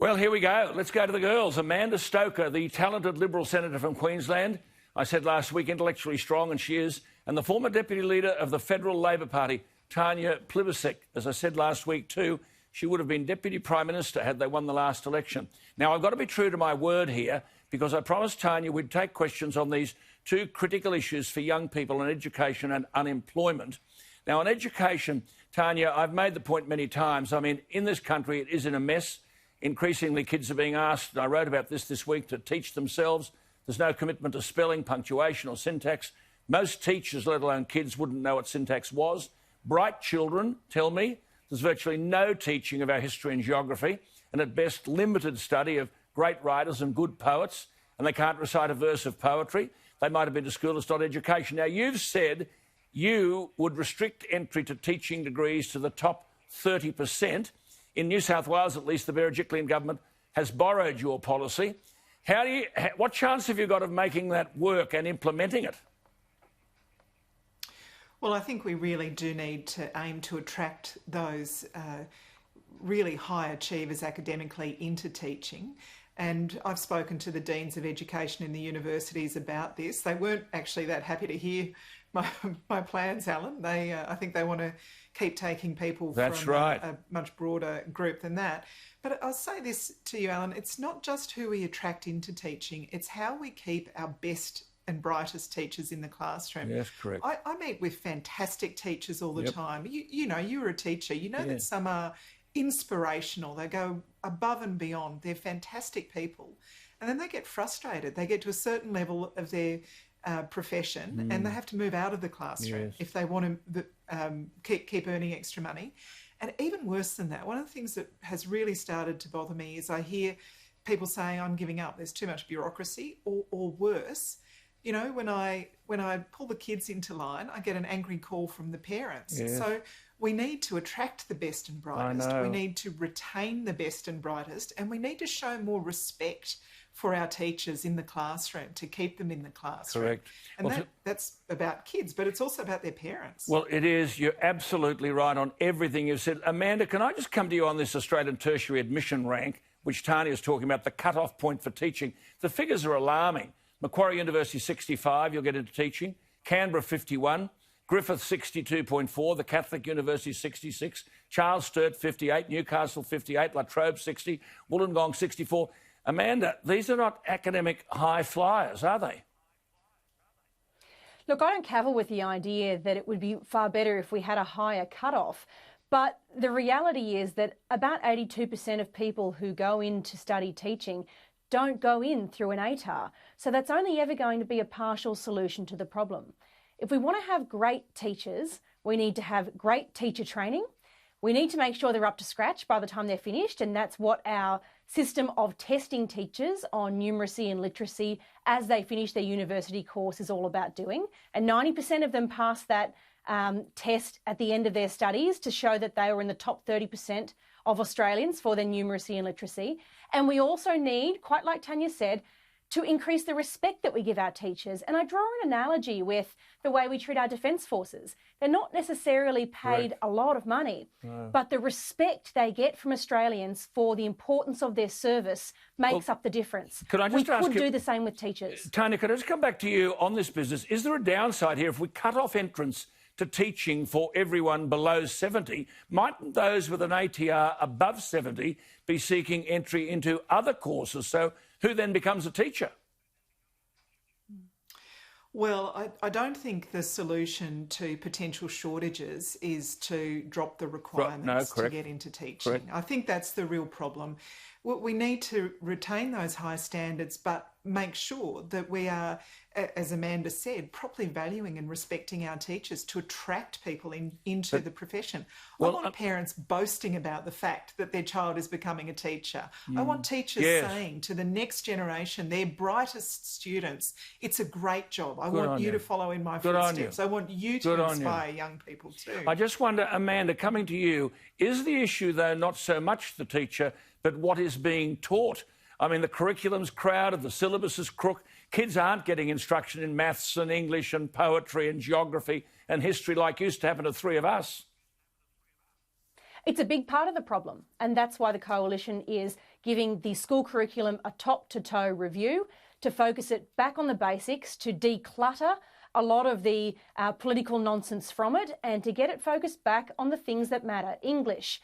Well, here we go. Let's go to the girls. Amanda Stoker, the talented Liberal Senator from Queensland. I said last week, intellectually strong, and she is. And the former Deputy Leader of the Federal Labor Party, Tanya Plibersek. As I said last week too, she would have been Deputy Prime Minister had they won the last election. Now, I've got to be true to my word here, because I promised Tanya we'd take questions on these two critical issues for young people on education and unemployment. Now, on education, Tanya, I've made the point many times. I mean, in this country, it is in a mess. Increasingly, kids are being asked, and I wrote about this week, to teach themselves. There's no commitment to spelling, punctuation or syntax. Most teachers, let alone kids, wouldn't know what syntax was. Bright children tell me there's virtually no teaching of our history and geography, and at best limited study of great writers and good poets, and they can't recite a verse of poetry. They might have been to school, it's not education. Now, you've said you would restrict entry to teaching degrees to the top 30%. In New South Wales, at least, the Berejiklian government has borrowed your policy. What chance have you got of making that work and implementing it? Well, I think we really do need to aim to attract those really high achievers academically into teaching. And I've spoken to the Deans of Education in the universities about this. They weren't actually that happy to hear my plans, Alan. I think they want to keep taking people from a much broader group than that. But I'll say this to you, Alan, it's not just who we attract into teaching, it's how we keep our best and brightest teachers in the classroom. Yes, correct. I meet with fantastic teachers all the time. You know, you were a teacher. You know that some are inspirational. They go above and beyond. They're fantastic people. And then they get frustrated. They get to a certain level of their profession and they have to move out of the classroom if they want to keep earning extra money. And even worse than that, one of the things that has really started to bother me is I hear people saying, I'm giving up, there's too much bureaucracy, or worse, you know, when I pull the kids into line, I get an angry call from the parents. Yes. So we need to attract the best and brightest. We need to retain the best and brightest, and we need to show more respect for our teachers in the classroom, to keep them in the classroom. Correct. And well, that's about kids, but it's also about their parents. Well, it is. You're absolutely right on everything you've said. Amanda, can I just come to you on this Australian tertiary admission rank, which Tanya is talking about, the cut-off point for teaching? The figures are alarming. Macquarie University 65, you'll get into teaching. Canberra 51. Griffith 62.4, the Catholic University 66, Charles Sturt 58, Newcastle 58, La Trobe 60, Wollongong 64. Amanda, these are not academic high flyers, are they? Look, I don't cavil with the idea that it would be far better if we had a higher cutoff, but the reality is that about 82% of people who go in to study teaching don't go in through an ATAR. So that's only ever going to be a partial solution to the problem. If we want to have great teachers, we need to have great teacher training. We need to make sure they're up to scratch by the time they're finished, and that's what our system of testing teachers on numeracy and literacy as they finish their university course is all about doing. And 90% of them pass that test at the end of their studies to show that they were in the top 30% of Australians for their numeracy and literacy. And we also need, quite like Tanya said, to increase the respect that we give our teachers. And I draw an analogy with the way we treat our defence forces. They're not necessarily paid a lot of money, but the respect they get from Australians for the importance of their service makes up the difference. Could I just ask you, we could do the same with teachers. Tanya, could I just come back to you on this business? Is there a downside here if we cut off entrance to teaching for everyone below 70? Mightn't those with an ATR above 70 be seeking entry into other courses? So who then becomes a teacher? Well, I don't think the solution to potential shortages is to drop the requirements to get into teaching. I think that's the real problem. We need to retain those high standards, but make sure that we are, as Amanda said, properly valuing and respecting our teachers to attract people into the profession. I want parents boasting about the fact that their child is becoming a teacher. I want teachers saying to the next generation, their brightest students, it's a great job. I want you to follow in my footsteps. I want you to inspire young people too. I just wonder, Amanda, coming to you, is the issue, though, not so much the teacher, but what is being taught? I mean, the curriculum's crowded, the syllabus is crook. Kids aren't getting instruction in maths and English and poetry and geography and history like used to happen to three of us. It's a big part of the problem, and that's why the Coalition is giving the school curriculum a top-to-toe review to focus it back on the basics, to declutter a lot of the political nonsense from it, and to get it focused back on the things that matter: English,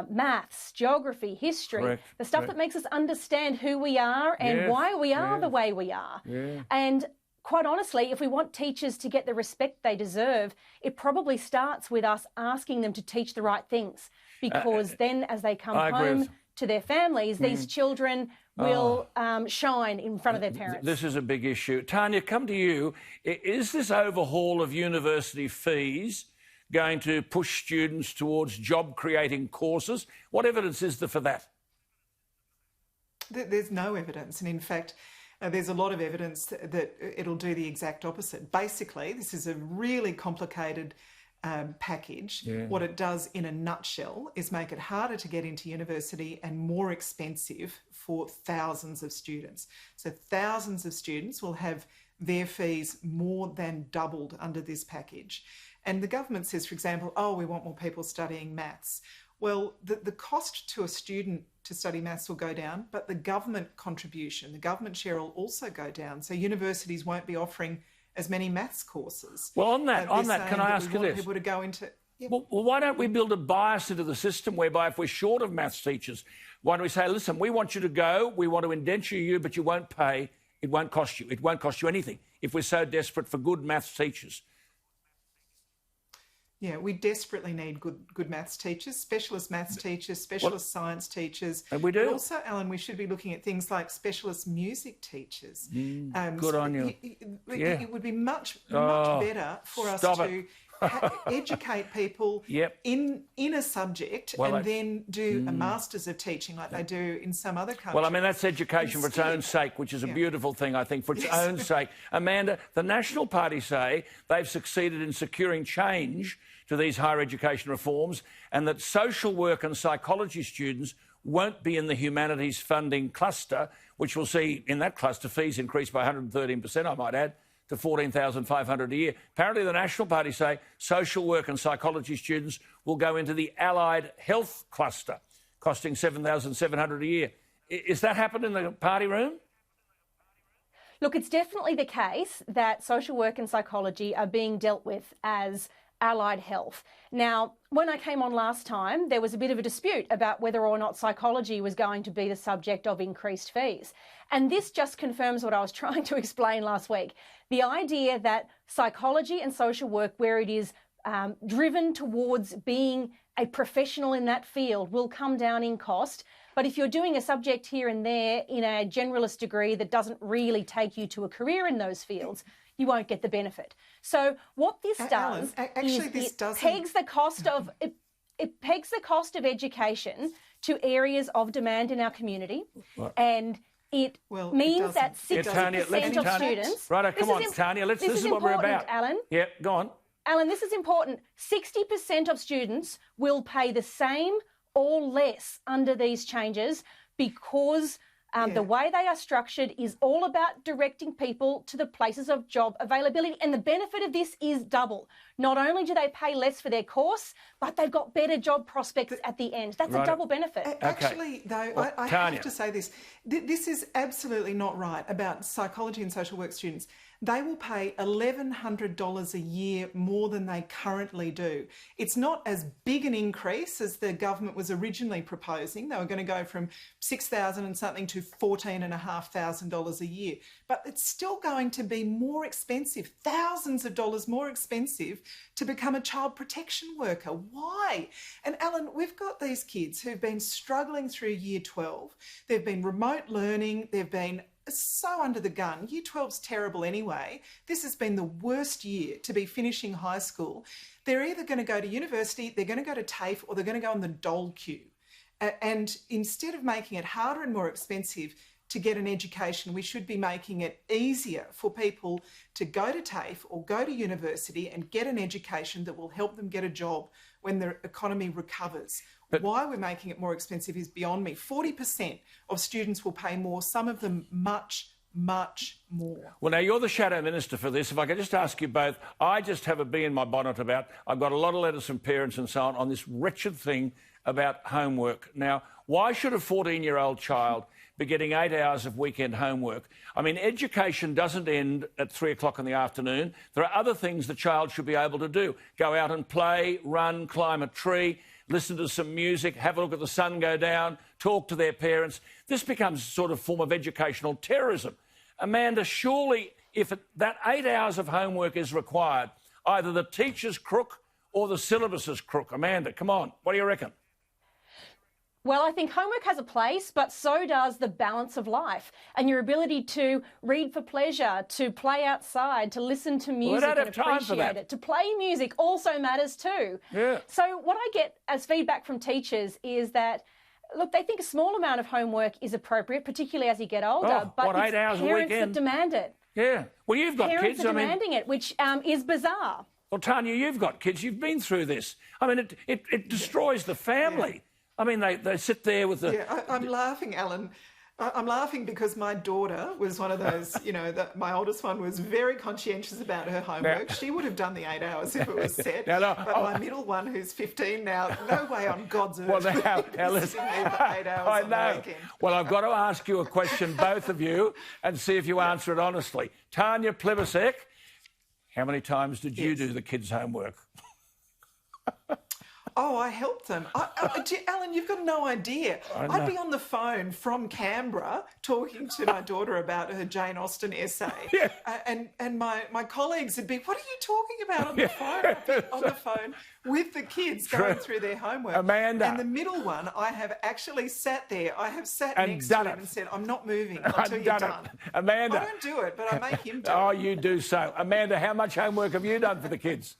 maths, geography, history, the stuff that makes us understand who we are and why we are the way we are. And quite honestly, if we want teachers to get the respect they deserve, it probably starts with us asking them to teach the right things, because then as they come home to their families, these children will shine in front of their parents. This is a big issue. Tanya, come to you. Is this overhaul of university fees going to push students towards job-creating courses? What evidence is there for that? There's no evidence. And in fact, there's a lot of evidence that it'll do the exact opposite. Basically, this is a really complicated package. What it does in a nutshell is make it harder to get into university and more expensive for thousands of students. So thousands of students will have their fees more than doubled under this package. And the government says, for example, oh, we want more people studying maths. Well, the cost to a student to study maths will go down, but the government contribution, the government share will also go down. So universities won't be offering as many maths courses. Well, on that, can I ask you this? People to go into. Well, why don't we build a bias into the system whereby if we're short of maths teachers, why don't we say, listen, we want you to go, we want to indenture you, but you won't pay, it won't cost you. It won't cost you anything if we're so desperate for good maths teachers. Yeah, we desperately need good maths teachers, specialist maths teachers, specialist science teachers. And we do. But also, Alan, we should be looking at things like specialist music teachers. Good on you. It would be much better for us to educate people in a subject and then do a Masters of Teaching like they do in some other countries. Well, I mean, that's education for its own sake, which is a beautiful thing, I think, for its own sake. Amanda, the National Party say they've succeeded in securing change to these higher education reforms, and that social work and psychology students won't be in the humanities funding cluster, which will see in that cluster fees increase by 113%, I might add, to $14,500 a year. Apparently the National Party say social work and psychology students will go into the allied health cluster, costing $7,700 a year. Is that happened in the party room? Look, it's definitely the case that social work and psychology are being dealt with as allied health. Now, when I came on last time, there was a bit of a dispute about whether or not psychology was going to be the subject of increased fees. And this just confirms what I was trying to explain last week. The idea that psychology and social work, where it is driven towards being a professional in that field, will come down in cost. But if you're doing a subject here and there in a generalist degree that doesn't really take you to a career in those fields, you won't get the benefit. So what this does is it pegs the cost of it pegs the cost of education to areas of demand in our community, and it means that 60% of students. Right, come on, Tanya. This is what we're about, Alan. Yeah, go on. Alan, this is important. 60% of students will pay the same or less under these changes because the way they are structured is all about directing people to the places of job availability. And the benefit of this is double. Not only do they pay less for their course, but they've got better job prospects at the end. That's a double benefit. Actually, though, I have to say this. This is absolutely not right about psychology and social work students. They will pay $1,100 a year more than they currently do. It's not as big an increase as the government was originally proposing. They were going to go from $6,000 and something to $14,500 a year. But it's still going to be more expensive, thousands of dollars more expensive to become a child protection worker. Why? And Alan, we've got these kids who've been struggling through year 12. They've been remote learning. They've been so under the gun. Year 12's terrible anyway. This has been the worst year to be finishing high school. They're either going to go to university, they're going to go to TAFE, or they're going to go on the dole queue. And instead of making it harder and more expensive to get an education, we should be making it easier for people to go to TAFE or go to university and get an education that will help them get a job when the economy recovers. But why we're making it more expensive is beyond me. 40% of students will pay more, some of them much, much more. Well, now, you're the shadow minister for this. If I could just ask you both, I just have a bee in my bonnet about, I've got a lot of letters from parents and so on this wretched thing about homework. Now, why should a 14-year-old child be getting 8 hours of weekend homework? I mean, education doesn't end at 3 o'clock in the afternoon. There are other things the child should be able to do. Go out and play, run, climb a tree, listen to some music, have a look at the sun go down, talk to their parents. This becomes a sort of form of educational terrorism. Amanda, surely if that 8 hours of homework is required, either the teacher's crook or the syllabus is crook. Amanda, come on, what do you reckon? Well, I think homework has a place, but so does the balance of life and your ability to read for pleasure, to play outside, to listen to music and appreciate it, to play music also matters too. Yeah. So what I get as feedback from teachers is that, look, they think a small amount of homework is appropriate, particularly as you get older, but it's 8 hours a parents weekend? that demand it. Yeah. Well, you've got parents kids. are demanding it, which is bizarre. Well, Tanya, you've got kids. You've been through this. I mean, it destroys the family. Yeah. I mean, they sit there with the... Yeah, I'm laughing, Alan. I'm laughing because my daughter was one of those, my oldest one was very conscientious about her homework. She would have done the 8 hours if it was set. But my middle one, who's 15 now, no way on God's earth. Well, now sitting there for 8 hours on the weekend. Well, I've got to ask you a question, both of you, and see if you answer it honestly. Tanya Plibersek, how many times did you do the kids' homework? Oh, I helped them. Alan, you've got no idea. I'd be on the phone from Canberra talking to my daughter about her Jane Austen essay. Yeah. And my colleagues would be, what are you talking about on the phone? I'd be on the phone with the kids going through their homework. Amanda. And the middle one, I have actually sat there. I have sat next to him and said, I'm not moving until you're done. Amanda. I don't do it, but I make him do it. Oh, you do so. Amanda, how much homework have you done for the kids?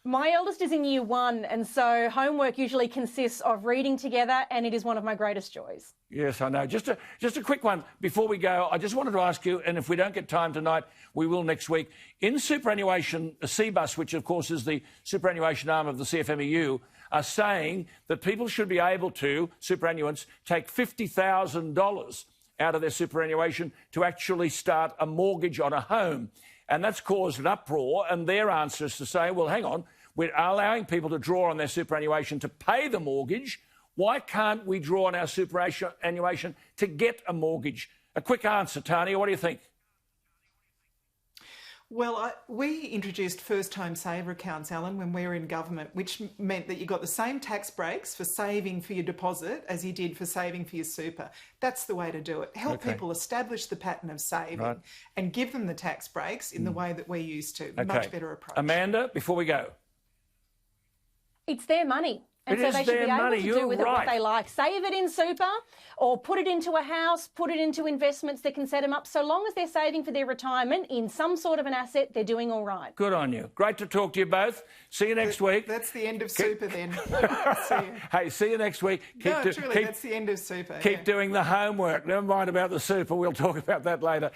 My eldest is in year 1, and so homework usually consists of reading together, and it is one of my greatest joys. Yes, I know. Just a quick one before we go. I just wanted to ask you, and if we don't get time tonight, we will next week. In superannuation, CBUS, which of course is the superannuation arm of the CFMEU, are saying that people should be able to, superannuants, take $50,000 out of their superannuation to actually start a mortgage on a home. And that's caused an uproar, and their answer is to say, well, hang on, we're allowing people to draw on their superannuation to pay the mortgage. Why can't we draw on our superannuation to get a mortgage? A quick answer, Tanya, what do you think? Well, we introduced first-home saver accounts, Alan, when we were in government, which meant that you got the same tax breaks for saving for your deposit as you did for saving for your super. That's the way to do it. Help people establish the pattern of saving and give them the tax breaks in the way that we're used to. Much better approach. Amanda, before we go. It's their money. And so they should be able to do with it what they like. Save it in super or put it into a house, put it into investments that can set them up. So long as they're saving for their retirement in some sort of an asset, they're doing all right. Good on you. Great to talk to you both. See you next week. That's the end of super then. See you. Hey, see you next week. Truly, that's the end of super. Keep doing the homework. Never mind about the super. We'll talk about that later.